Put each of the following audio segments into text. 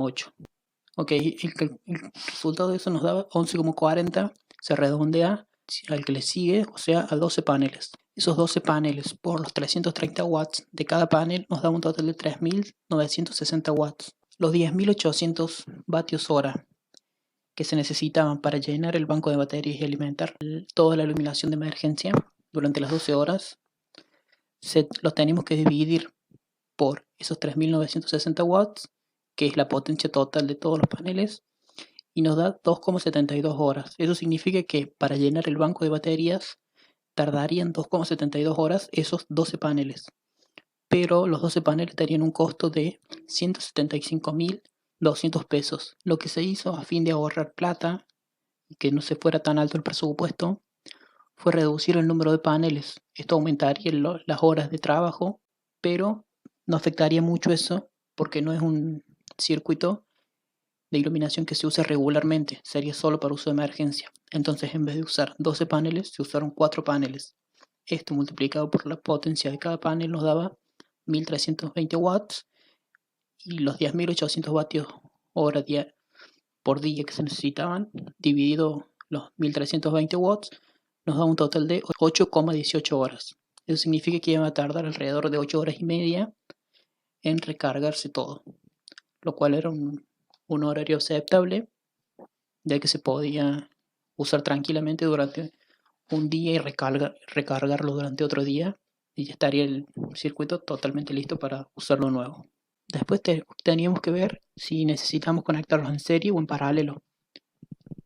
8. Ok, el resultado de eso nos daba 11,40, se redondea al que le sigue, o sea, a 12 paneles. Esos 12 paneles por los 330 watts de cada panel nos da un total de 3.960 watts. Los 10.800 vatios hora que se necesitaban para llenar el banco de baterías y alimentar toda la iluminación de emergencia durante las 12 horas, los tenemos que dividir por esos 3.960 watts, que es la potencia total de todos los paneles, y nos da 2,72 horas. Eso significa que para llenar el banco de baterías tardarían 2,72 horas esos 12 paneles. Pero los 12 paneles tenían un costo de 175.200 pesos. Lo que se hizo a fin de ahorrar plata y que no se fuera tan alto el presupuesto fue reducir el número de paneles. Esto aumentaría las horas de trabajo, pero no afectaría mucho eso porque no es un circuito de iluminación que se usa regularmente, sería solo para uso de emergencia. Entonces, en vez de usar 12 paneles, se usaron 4 paneles. Esto multiplicado por la potencia de cada panel nos daba 1.320 watts, y los 10.800 vatios hora por día que se necesitaban, dividido los 1.320 watts, nos da un total de 8,18 horas. Eso significa que iba a tardar alrededor de 8 horas y media en recargarse todo, lo cual era un horario aceptable, ya que se podía usar tranquilamente durante un día y recargarlo durante otro día, y ya estaría el circuito totalmente listo para usarlo nuevo. Después teníamos que ver si necesitamos conectarlos en serie o en paralelo.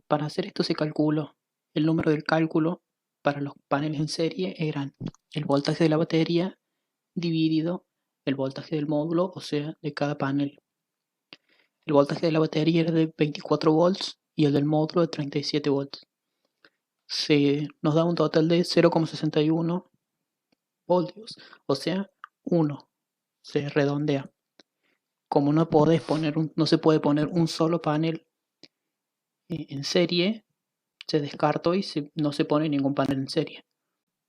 Para hacer esto se calculó el número del cálculo para los paneles en serie eran el voltaje de la batería dividido el voltaje del módulo, o sea, de cada panel. El voltaje de la batería era de 24 volts y el del módulo de 37 volts. Nos da un total de 0,61 voltios, o sea, 1. Se redondea. Como no se puede poner un solo panel en serie, se descartó y no se pone ningún panel en serie.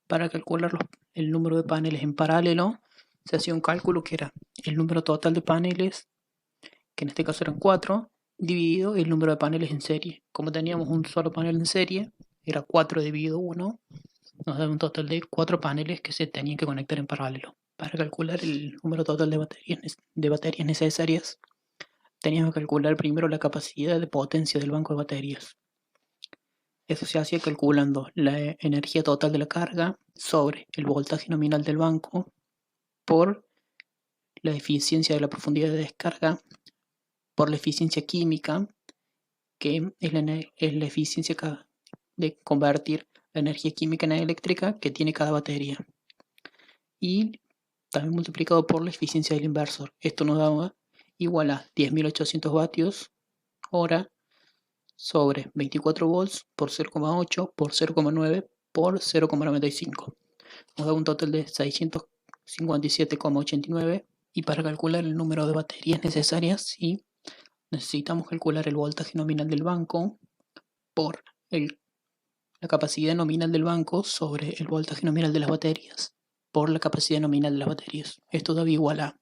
Para calcular el número de paneles en paralelo, se hacía un cálculo que era el número total de paneles, que en este caso eran 4, dividido el número de paneles en serie. Como teníamos un solo panel en serie, era 4 dividido 1, nos da un total de 4 paneles que se tenían que conectar en paralelo. Para calcular el número total de baterías necesarias, teníamos que calcular primero la capacidad de potencia del banco de baterías. Eso se hacía calculando la energía total de la carga sobre el voltaje nominal del banco por la eficiencia de la profundidad de descarga, por la eficiencia química, que es la eficiencia de convertir la energía química en eléctrica que tiene cada batería. Y también multiplicado por la eficiencia del inversor. Esto nos daba igual a 10.800 vatios hora sobre 24 volts por 0,8 por 0,9 por 0,95. Nos da un total de 657,89. Y para calcular el número de baterías necesarias, sí, necesitamos calcular el voltaje nominal del banco por la capacidad nominal del banco sobre el voltaje nominal de las baterías por la capacidad nominal de las baterías. Esto da igual a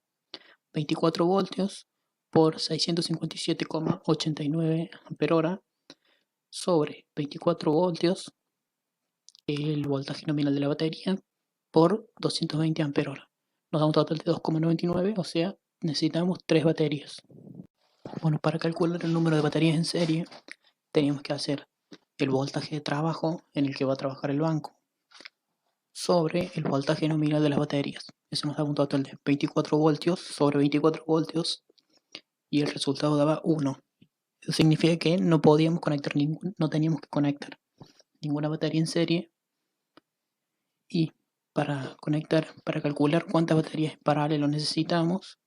24 voltios por 657,89 amperhora sobre 24 voltios, el voltaje nominal de la batería, por 220 amperhora. Nos da un total de 2,99, o sea, necesitamos 3 baterías. Bueno, para calcular el número de baterías en serie, teníamos que hacer el voltaje de trabajo en el que va a trabajar el banco sobre el voltaje nominal de las baterías. Eso nos da un total de 24 voltios sobre 24 voltios y el resultado daba 1. Eso significa que no teníamos que conectar ninguna batería en serie, y para calcular cuántas baterías en paralelo necesitamos,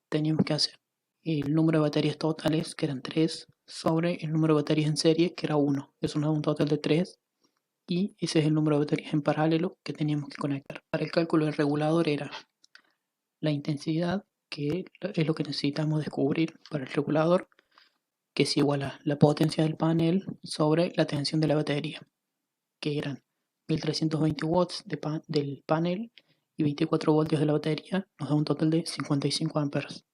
teníamos que hacer el número de baterías totales, que eran 3, sobre el número de baterías en serie, que era 1. Eso nos da un total de 3, y ese es el número de baterías en paralelo que teníamos que conectar. Para el cálculo del regulador era la intensidad, que es lo que necesitamos descubrir para el regulador, que es igual a la potencia del panel sobre la tensión de la batería, que eran 1.320 watts del panel y 24 voltios de la batería, nos da un total de 55 amperes.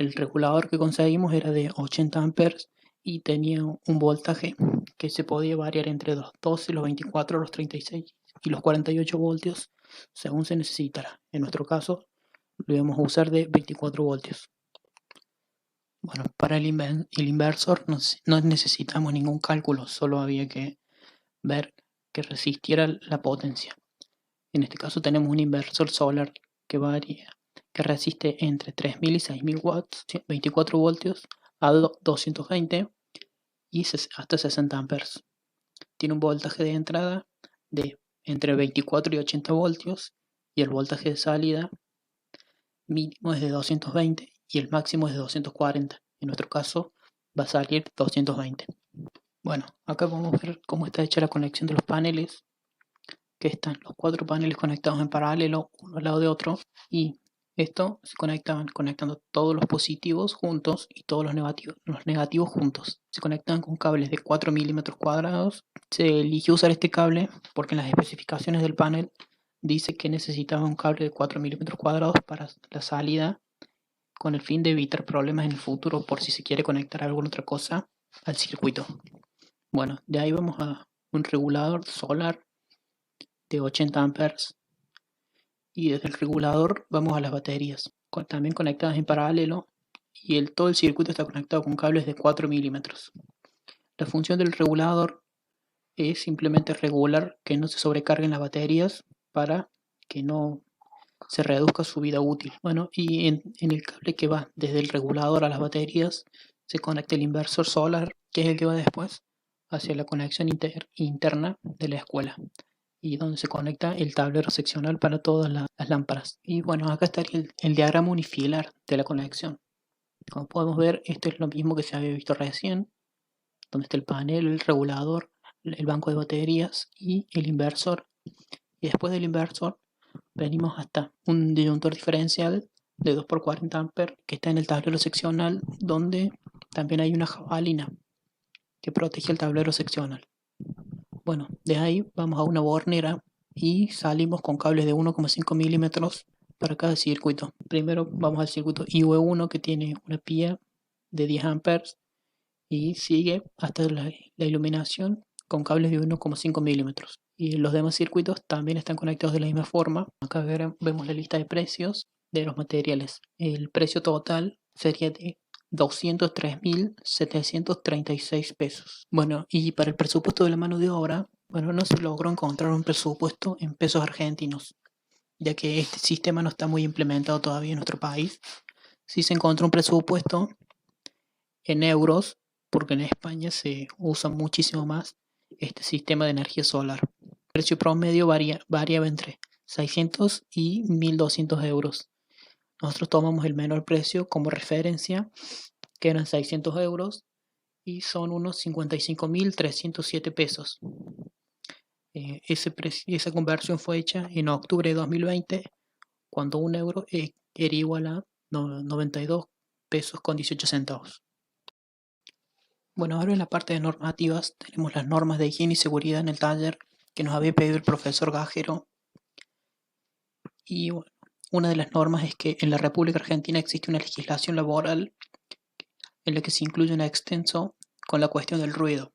El regulador que conseguimos era de 80 amperes y tenía un voltaje que se podía variar entre los 12, los 24, los 36 y los 48 voltios según se necesitara. En nuestro caso lo íbamos a usar de 24 voltios. Bueno, para el inversor no necesitamos ningún cálculo, solo había que ver que resistiera la potencia. En este caso tenemos un inversor solar que varía, que resiste entre 3000 y 6000 watts, 24 voltios a 220 y hasta 60 amperes. Tiene un voltaje de entrada de entre 24 y 80 voltios y el voltaje de salida mínimo es de 220 y el máximo es de 240. En nuestro caso va a salir 220. Bueno, acá podemos ver cómo está hecha la conexión de los paneles, que están los 4 paneles conectados en paralelo, uno al lado de otro, y esto se conectando todos los positivos juntos y todos los negativos juntos. Se conectan con cables de 4 milímetros cuadrados. Se eligió usar este cable porque en las especificaciones del panel dice que necesitaba un cable de 4 milímetros cuadrados para la salida, con el fin de evitar problemas en el futuro por si se quiere conectar alguna otra cosa al circuito. Bueno, de ahí vamos a un regulador solar de 80 amperes y desde el regulador vamos a las baterías, también conectadas en paralelo, y todo el circuito está conectado con cables de 4 milímetros. La función del regulador es simplemente regular que no se sobrecarguen las baterías para que no se reduzca su vida útil. Bueno, y en el cable que va desde el regulador a las baterías se conecta el inversor solar, que es el que va después hacia la conexión interna de la escuela, y donde se conecta el tablero seccional para todas las lámparas. Y bueno, acá estaría el diagrama unifilar de la conexión. Como podemos ver, esto es lo mismo que se había visto recién, donde está el panel, el regulador, el banco de baterías y el inversor. Y después del inversor venimos hasta un disyuntor diferencial de 2x40 amperes que está en el tablero seccional, donde también hay una jabalina que protege el tablero seccional. Bueno, de ahí vamos a una bornera y salimos con cables de 1,5 milímetros para cada circuito. Primero vamos al circuito IV1 que tiene una pía de 10 amperes y sigue hasta la iluminación con cables de 1,5 milímetros. Y los demás circuitos también están conectados de la misma forma. Acá vemos la lista de precios de los materiales. El precio total sería de 203.736 pesos. Bueno, y para el presupuesto de la mano de obra, bueno, no se logró encontrar un presupuesto en pesos argentinos, ya que este sistema no está muy implementado todavía en nuestro país. Sí se encontró un presupuesto en euros, porque en España se usa muchísimo más este sistema de energía solar. El precio promedio variaba entre 600 y 1.200 euros. Nosotros tomamos el menor precio como referencia, que eran 600 euros, y son unos 55.307 pesos. Esa conversión fue hecha en octubre de 2020, cuando un euro era igual a 92 pesos con 18 centavos. Bueno, ahora en la parte de normativas tenemos las normas de higiene y seguridad en el taller que nos había pedido el profesor Gajero. Y bueno, una de las normas es que en la República Argentina existe una legislación laboral en la que se incluye un extenso con la cuestión del ruido.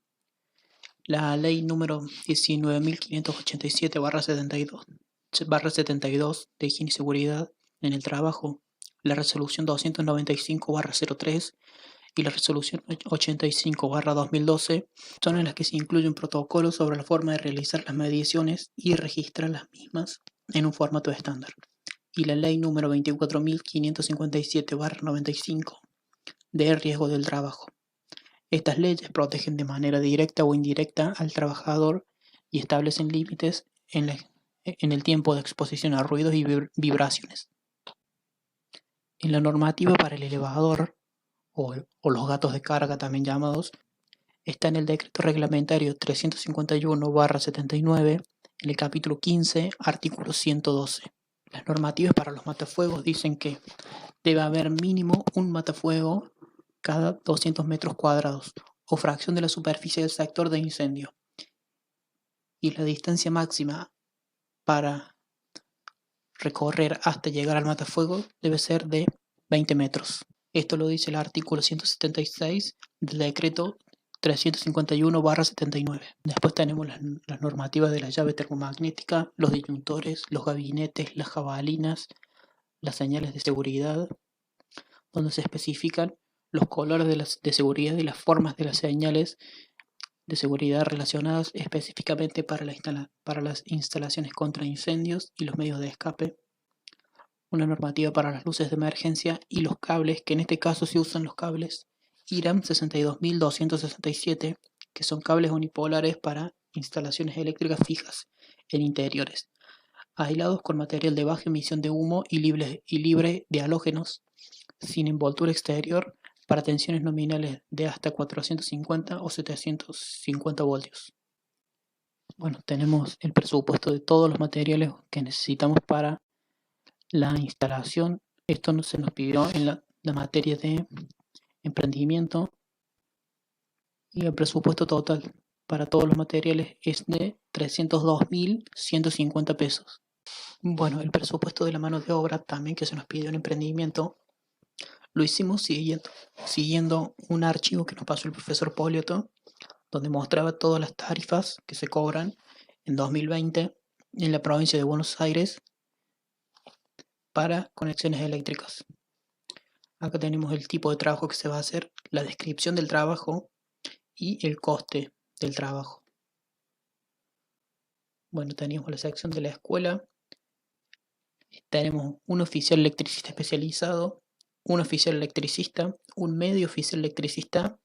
La ley número 19.587/72 de higiene y seguridad en el trabajo, la resolución 295/03 y la resolución 85/2012 son en las que se incluye un protocolo sobre la forma de realizar las mediciones y registrar las mismas en un formato estándar. Y la ley número 24.557/95 de riesgo del trabajo. Estas leyes protegen de manera directa o indirecta al trabajador y establecen límites en el tiempo de exposición a ruidos y vibraciones. En la normativa para el elevador, o los gatos de carga también llamados, está en el decreto reglamentario 351/79, en el capítulo 15, artículo 112. Las normativas para los matafuegos dicen que debe haber mínimo un matafuego cada 200 metros cuadrados o fracción de la superficie del sector de incendio. Y la distancia máxima para recorrer hasta llegar al matafuego debe ser de 20 metros. Esto lo dice el artículo 176 del decreto 351/79. Después tenemos las normativas de la llave termomagnética, los disyuntores, los gabinetes, las jabalinas, las señales de seguridad, donde se especifican los colores de seguridad y las formas de las señales de seguridad relacionadas específicamente para las instalaciones contra incendios y los medios de escape. Una normativa para las luces de emergencia y los cables, que en este caso se usan los cables IRAM 62267, que son cables unipolares para instalaciones eléctricas fijas en interiores, aislados con material de baja emisión de humo y libre de halógenos, sin envoltura exterior, para tensiones nominales de hasta 450 o 750 voltios. Bueno, tenemos el presupuesto de todos los materiales que necesitamos para la instalación. Esto no se nos pidió en la materia de emprendimiento, y el presupuesto total para todos los materiales es de 302.150 pesos. Bueno, el presupuesto de la mano de obra también que se nos pidió en emprendimiento lo hicimos siguiendo un archivo que nos pasó el profesor Polioto, donde mostraba todas las tarifas que se cobran en 2020 en la provincia de Buenos Aires para conexiones eléctricas. Acá tenemos el tipo de trabajo que se va a hacer, la descripción del trabajo y el coste del trabajo. Bueno, teníamos la sección de la escuela. Tenemos un oficial electricista especializado, un oficial electricista, un medio oficial electricista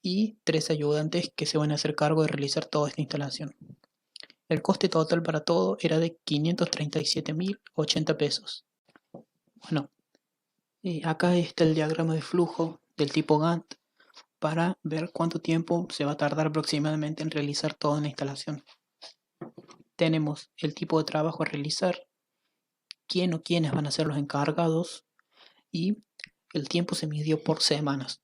y 3 ayudantes que se van a hacer cargo de realizar toda esta instalación. El coste total para todo era de 537.080 pesos. Bueno, acá está el diagrama de flujo del tipo Gantt para ver cuánto tiempo se va a tardar aproximadamente en realizar toda la instalación. Tenemos el tipo de trabajo a realizar, quién o quiénes van a ser los encargados, y el tiempo se midió por semanas.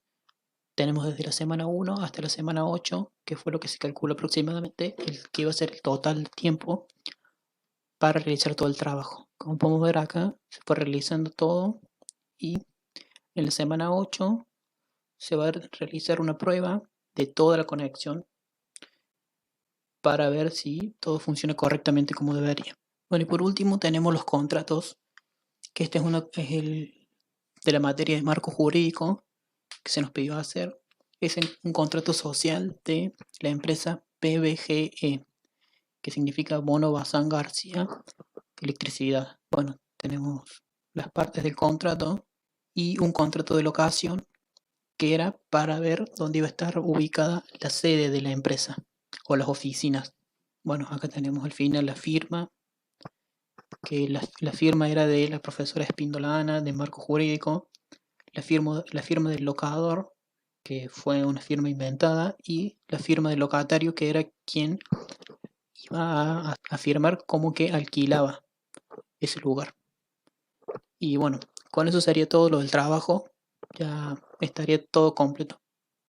Tenemos desde la semana 1 hasta la semana 8, que fue lo que se calculó aproximadamente, el que iba a ser el total de tiempo para realizar todo el trabajo. Como podemos ver acá, se fue realizando todo y en la semana 8 se va a realizar una prueba de toda la conexión para ver si todo funciona correctamente como debería. Bueno, y por último tenemos los contratos, que este es el de la materia de marco jurídico que se nos pidió hacer. Es un contrato social de la empresa PBGE, que significa Bono Bazán García Electricidad. Bueno, tenemos las partes del contrato y un contrato de locación que era para ver dónde iba a estar ubicada la sede de la empresa o las oficinas. Bueno, acá tenemos al final la firma, que la firma era de la profesora Espindolana de marco jurídico, la firma del locador, que fue una firma inventada, y la firma del locatario, que era quien iba a firmar como que alquilaba ese lugar. Y bueno, con eso sería todo lo del trabajo, ya estaría todo completo.